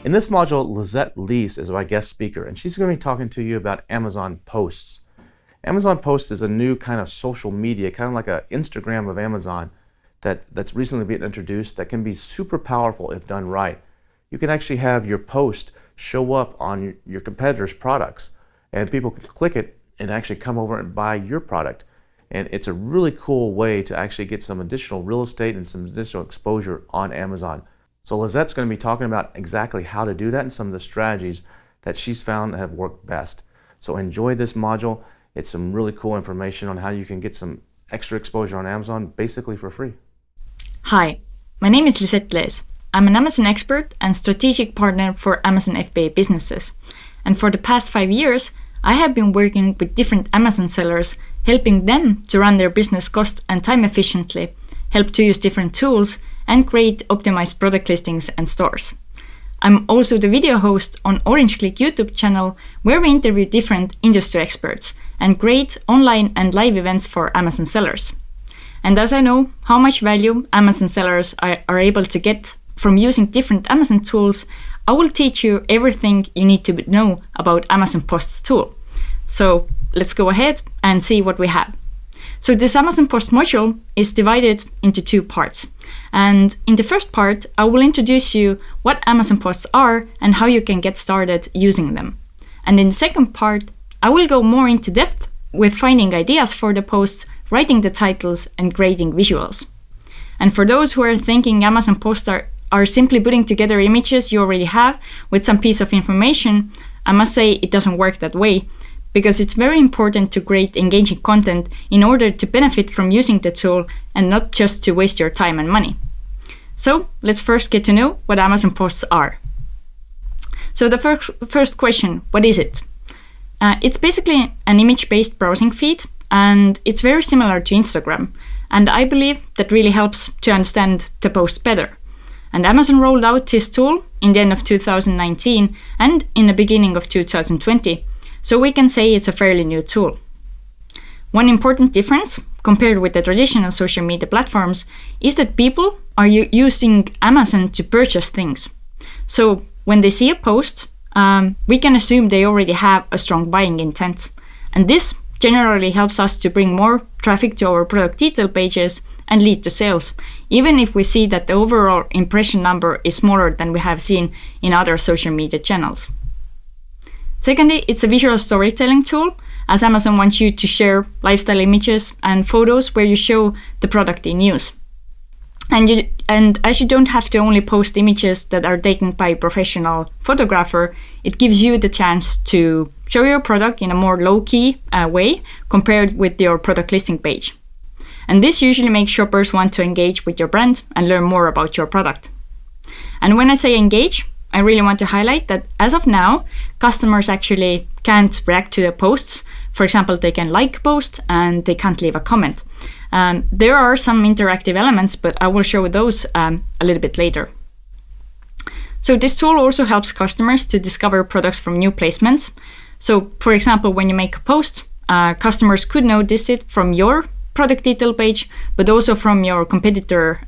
In this module, Lizette Lees is my guest speaker, and she's going to be talking to you about Amazon Posts. Amazon Posts is a new kind of social media, kind of like an Instagram of Amazon that's recently been introduced that can be super powerful if done right. You can actually have your post show up on your competitors' products, and people can click it and actually come over and buy your product. And it's a really cool way to actually get some additional real estate and some additional exposure on Amazon. So Lizette's going to be talking about exactly how to do that and some of the strategies that she's found that have worked best. So enjoy this module. It's some really cool information on how you can get some extra exposure on Amazon basically for free. Hi, my name is Lizette Lees. I'm an Amazon expert and strategic partner for Amazon FBA businesses. And for the past 5 years, I have been working with different Amazon sellers, helping them to run their business cost and time efficiently, help to use different tools, and create optimized product listings and stores. I'm also the video host on OrangeClick YouTube channel, where we interview different industry experts and create online and live events for Amazon sellers. And as I know how much value Amazon sellers are able to get from using different Amazon tools, I will teach you everything you need to know about Amazon Posts tool. So let's go ahead and see what we have. So this Amazon Post module is divided into 2 parts. And in the first part, I will introduce you what Amazon Posts are and how you can get started using them. And in the second part, I will go more into depth with finding ideas for the posts, writing the titles, and creating visuals. And for those who are thinking Amazon Posts are simply putting together images you already have with some piece of information, I must say it doesn't work that way, because it's very important to create engaging content in order to benefit from using the tool and not just to waste your time and money. So let's first get to know what Amazon Posts are. So the first question, what is it? It's basically an image-based browsing feed, and it's very similar to Instagram. And I believe that really helps to understand the post better. And Amazon rolled out this tool in the end of 2019 and in the beginning of 2020. So we can say it's a fairly new tool. One important difference compared with the traditional social media platforms is that people are using Amazon to purchase things. So when they see a post, we can assume they already have a strong buying intent. And this generally helps us to bring more traffic to our product detail pages and lead to sales, even if we see that the overall impression number is smaller than we have seen in other social media channels. Secondly, it's a visual storytelling tool, as Amazon wants you to lifestyle images and photos where you show the product in use. And as you don't have to only post images that are taken by a professional photographer, it gives you the chance to show your product in a more low-key way compared with your product listing page. And this usually makes shoppers want to engage with your brand and learn more about your product. And when I say engage, I really want to highlight that as of now, customers actually can't react to the posts. For example, they can like a post and they can't leave a comment. There are some interactive elements, but I will show those a little bit later. So this tool also helps customers to discover products from new placements. So for example, when you make a post, customers could notice it from your product detail page, but also from your competitor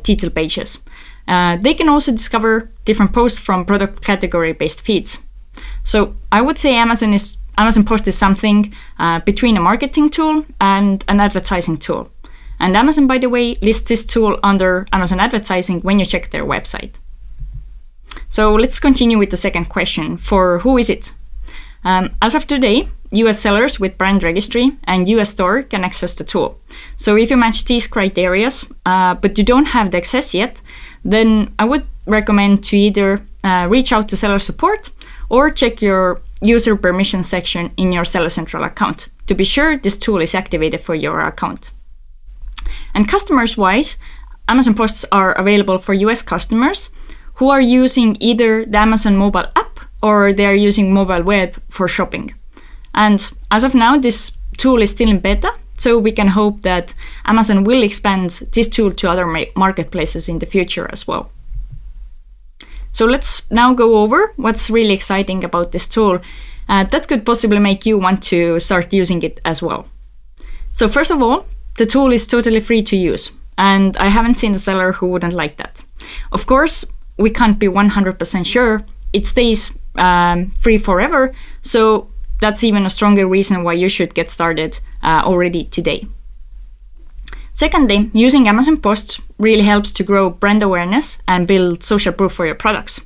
detail pages. They can also discover different posts from product category-based feeds. So I would say Amazon Post is something between a marketing tool and an advertising tool. And Amazon, by the way, lists this tool under Amazon Advertising when you check their website. So let's continue with the second question. For who is it? As of today, US sellers with brand registry and US store can access the tool. So if you match these criteria, but you don't have the access yet, then I would recommend to either reach out to seller support or check your user permission section in your Seller Central account to be sure this tool is activated for your account. And customers-wise, Amazon Posts are available for US customers who are using either the Amazon mobile app or they are using mobile web for shopping. And as of now, this tool is still in beta, so we can hope that Amazon will expand this tool to other marketplaces in the future as well. So let's now go over what's really exciting about this tool that could possibly make you want to start using it as well. So first of all, the tool is totally free to use, and I haven't seen a seller who wouldn't like that. Of course, we can't be 100% sure it stays free forever. So that's even a stronger reason why you should get started already today. Secondly, using Amazon Posts really helps to grow brand awareness and build social proof for your products.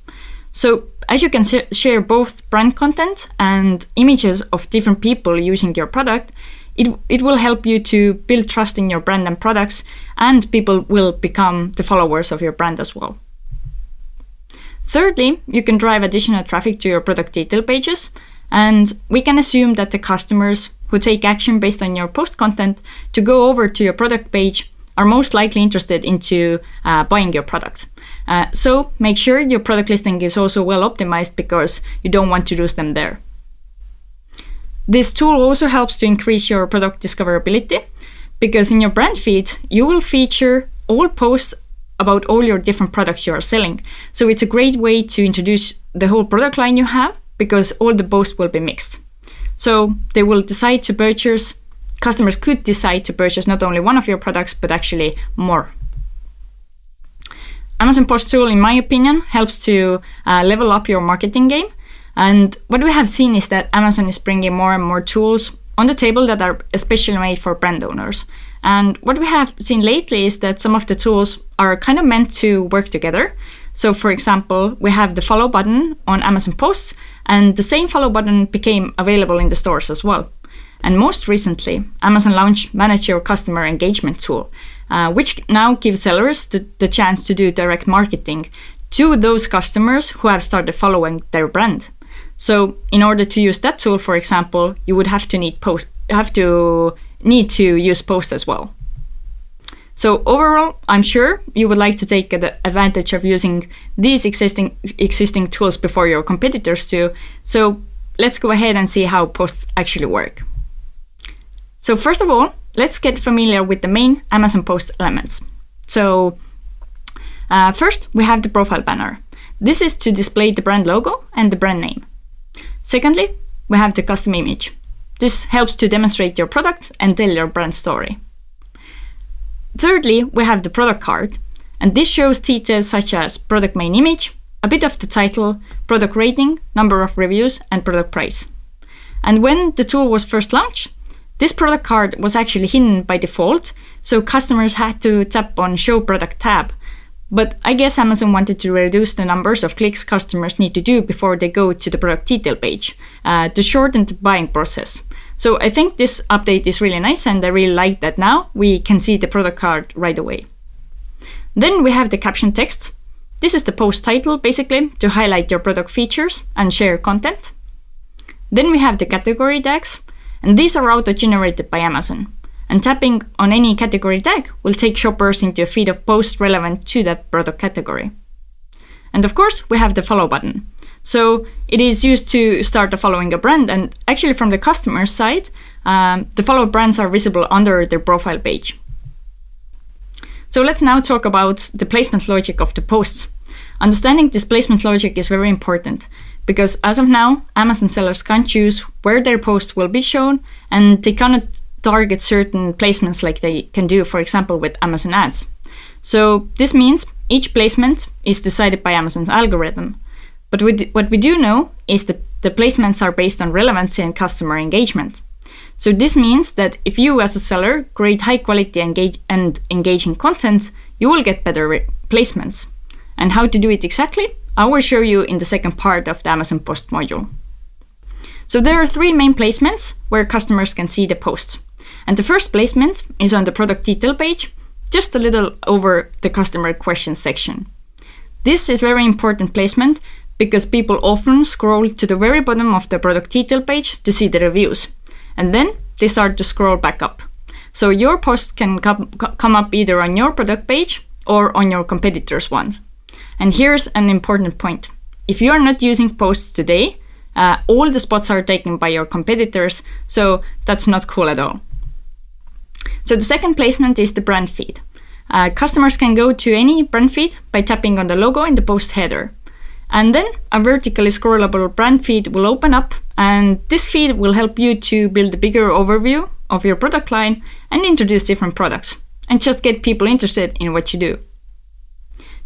So as you can share both brand content and images of different people using your product, it will help you to build trust in your brand and products, and people will become the followers of your brand as well. Thirdly, you can drive additional traffic to your product detail pages, and we can assume that the customers who take action based on your post content to go over to your product page are most likely interested into buying your product. So make sure your product listing is also well optimized, because you don't want to lose them there. This tool also helps to increase your product discoverability, because in your brand feed, you will feature all posts about all your different products you are selling. So it's a great way to introduce the whole product line you have, because all the posts will be mixed. So they will decide to purchase, customers could decide to purchase not only one of your products, but actually more. Amazon Post tool, in my opinion, helps to level up your marketing game. And what we have seen is that Amazon is bringing more and more tools on the table that are especially made for brand owners. And what we have seen lately is that some of the tools are kind of meant to work together. So for example, we have the follow button on Amazon Posts, and the same follow button became available in the stores as well. And most recently, Amazon launched Manage Your Customer Engagement tool, which now gives sellers the chance to do direct marketing to those customers who have started following their brand. So in order to use that tool, for example, you would have to need to use Post as well. So overall, I'm sure you would like to take advantage of using these existing tools before your competitors do. So let's go ahead and see how Posts actually work. So first of all, let's get familiar with the main Amazon Post elements. So first, we have the profile banner. This is to display the brand logo and the brand name. Secondly, we have the custom image. This helps to demonstrate your product and tell your brand story. Thirdly, we have the product card, and this shows details such as product main image, a bit of the title, product rating, number of reviews, and product price. And when the tool was first launched, this product card was actually hidden by default, so customers had to tap on Show Product tab. But I guess Amazon wanted to reduce the numbers of clicks customers need to do before they go to the product detail page to shorten the buying process. So I think this update is really nice, and I really like that now we can see the product card right away. Then we have the caption text. This is the post title, basically, to highlight your product features and share content. Then we have the category tags, and these are auto-generated by Amazon. And tapping on any category tag will take shoppers into a feed of posts relevant to that product category. And of course, we have the follow button. So it is used to start following a brand, and actually from the customer side, the followed brands are visible under their profile page. So let's now talk about the placement logic of the posts. Understanding this placement logic is very important, because as of now, Amazon sellers can't choose where their post will be shown, and they cannot target certain placements like they can do, for example, with Amazon Ads. So this means each placement is decided by Amazon's algorithm. But what we do know is that the placements are based on relevancy and customer engagement. So this means that if you as a seller create high quality and engaging content, you will get better placements. And how to do it exactly, I will show you in the second part of the Amazon Post module. So there are 3 main placements where customers can see the post. And the first placement is on the product detail page, just a little over the customer questions section. This is very important placement because people often scroll to the very bottom of the product detail page to see the reviews, and then they start to scroll back up. So your post can come up either on your product page or on your competitors' ones. And here's an important point. If you are not using posts today, all the spots are taken by your competitors, so that's not cool at all. So the second placement is the brand feed. Customers can go to any brand feed by tapping on the logo in the post header. And then a vertically scrollable brand feed will open up, and this feed will help you to build a bigger overview of your product line and introduce different products and just get people interested in what you do.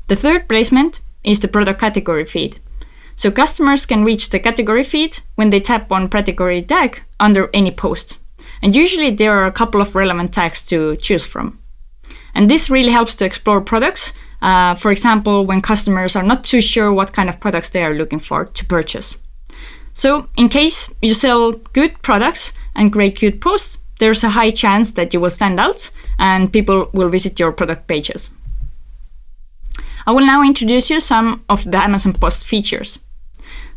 The third placement is the product category feed. So customers can reach the category feed when they tap on category tag under any post. And usually there are a couple of relevant tags to choose from. And this really helps to explore products. For example, when customers are not too sure what kind of products they are looking for to purchase. So in case you sell good products and create good posts, there's a high chance that you will stand out and people will visit your product pages. I will now introduce you some of the Amazon Post features.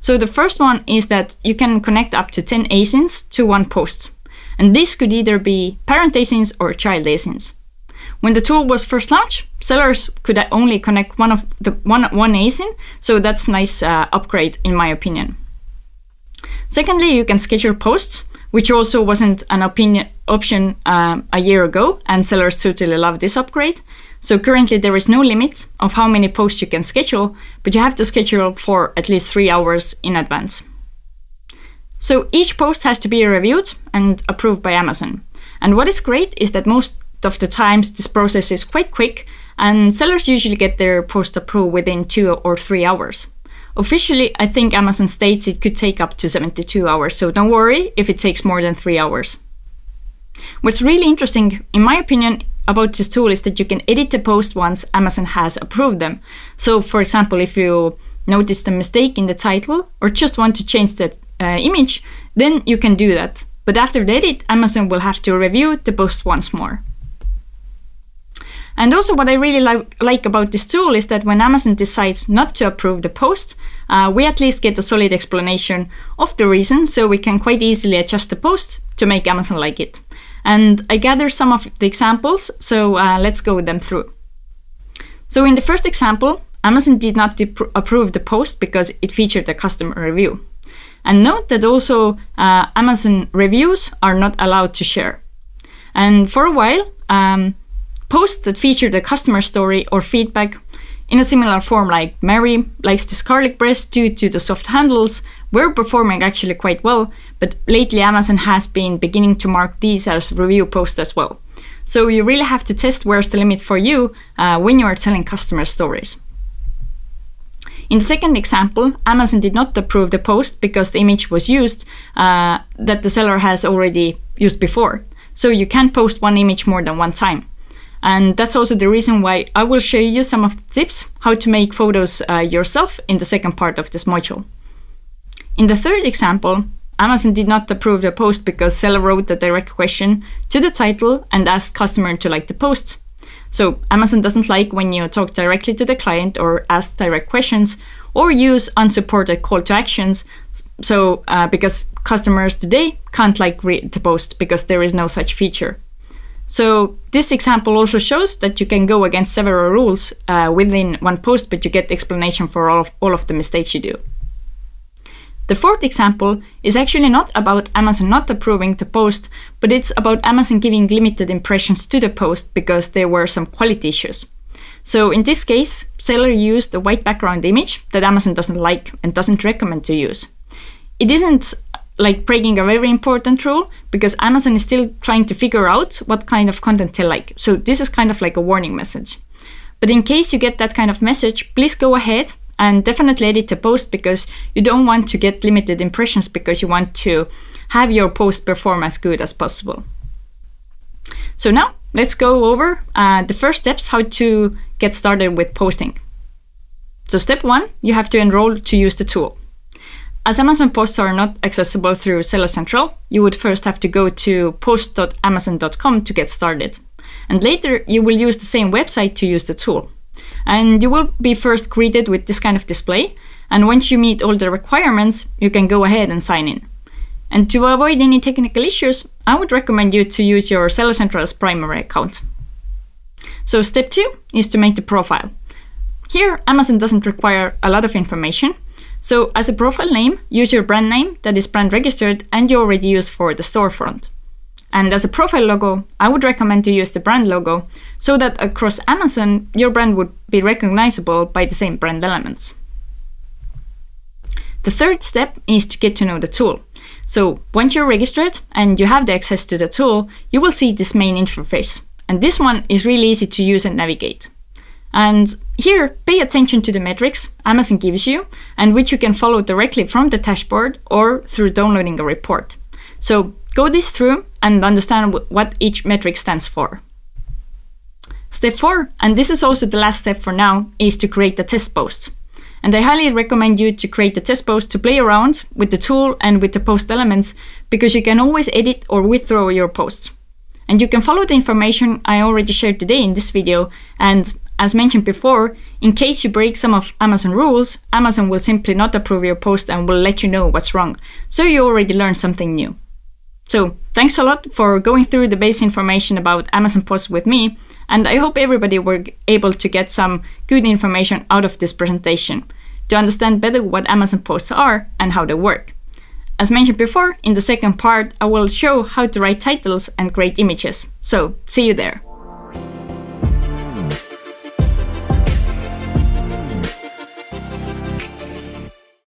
So the first one is that you can connect up to 10 ASINs to one post. And this could either be parent ASINs or child ASINs. When the tool was first launched, sellers could only connect one ASIN, so that's a nice upgrade in my opinion. Secondly, you can schedule posts, which also wasn't an option a year ago, and sellers totally love this upgrade. So currently there is no limit of how many posts you can schedule, but you have to schedule for at least 3 hours in advance. So each post has to be reviewed and approved by Amazon. And what is great is that most of the times this process is quite quick, and sellers usually get their post approved within 2 or 3 hours. Officially, I think Amazon states it could take up to 72 hours, so don't worry if it takes more than 3 hours. What's really interesting, in my opinion, about this tool is that you can edit the post once Amazon has approved them. So, for example, if you noticed a mistake in the title or just want to change the image, then you can do that. But after the edit, Amazon will have to review the post once more. And also what I really like about this tool is that when Amazon decides not to approve the post, we at least get a solid explanation of the reason, so we can quite easily adjust the post to make Amazon like it. And I gathered some of the examples, so let's go them through. So in the first example, Amazon did not approve the post because it featured a customer review. And note that also Amazon reviews are not allowed to share. And for a while, posts that featured a customer story or feedback in a similar form, like Mary likes this garlic breast due to the soft handles, were performing actually quite well, but lately Amazon has been beginning to mark these as review posts as well. So you really have to test where's the limit for you when you are telling customer stories. In the second example, Amazon did not approve the post because the image was used that the seller has already used before. So you can't post one image more than one time. And that's also the reason why I will show you some of the tips how to make photos yourself in the second part of this module. In the third example, Amazon did not approve the post because seller wrote a direct question to the title and asked customer to like the post. So Amazon doesn't like when you talk directly to the client or ask direct questions or use unsupported call to actions. So because customers today can't read the post because there is no such feature. So this example also shows that you can go against several rules within one post, but you get explanation for all of the mistakes you do. The fourth example is actually not about Amazon not approving the post, but it's about Amazon giving limited impressions to the post because there were some quality issues. So in this case, seller used a white background image that Amazon doesn't like and doesn't recommend to use. It isn't breaking a very important rule because Amazon is still trying to figure out what kind of content they like. So this is kind of like a warning message. But in case you get that kind of message, please go ahead and definitely edit the post because you don't want to get limited impressions because you want to have your post perform as good as possible. So now let's go over the first steps how to get started with posting. So step 1, you have to enroll to use the tool. As Amazon posts are not accessible through Seller Central, you would first have to go to post.amazon.com to get started. And later you will use the same website to use the tool. And you will be first greeted with this kind of display. And once you meet all the requirements, you can go ahead and sign in. And to avoid any technical issues, I would recommend you to use your Seller Central's primary account. So step 2 is to make the profile. Here, Amazon doesn't require a lot of information. So as a profile name, use your brand name that is brand registered and you already use for the storefront. And as a profile logo, I would recommend to use the brand logo so that across Amazon, your brand would be recognizable by the same brand elements. The third step is to get to know the tool. So once you're registered and you have the access to the tool, you will see this main interface. And this one is really easy to use and navigate. And here, pay attention to the metrics Amazon gives you and which you can follow directly from the dashboard or through downloading a report. So go this through and understand what each metric stands for. Step 4, and this is also the last step for now, is to create a test post. And I highly recommend you to create a test post to play around with the tool and with the post elements, because you can always edit or withdraw your post. And you can follow the information I already shared today in this video, and as mentioned before, in case you break some of Amazon rules, Amazon will simply not approve your post and will let you know what's wrong. So you already learned something new. So thanks a lot for going through the base information about Amazon posts with me, and I hope everybody were able to get some good information out of this presentation to understand better what Amazon posts are and how they work. As mentioned before, in the second part, I will show how to write titles and create images. So see you there.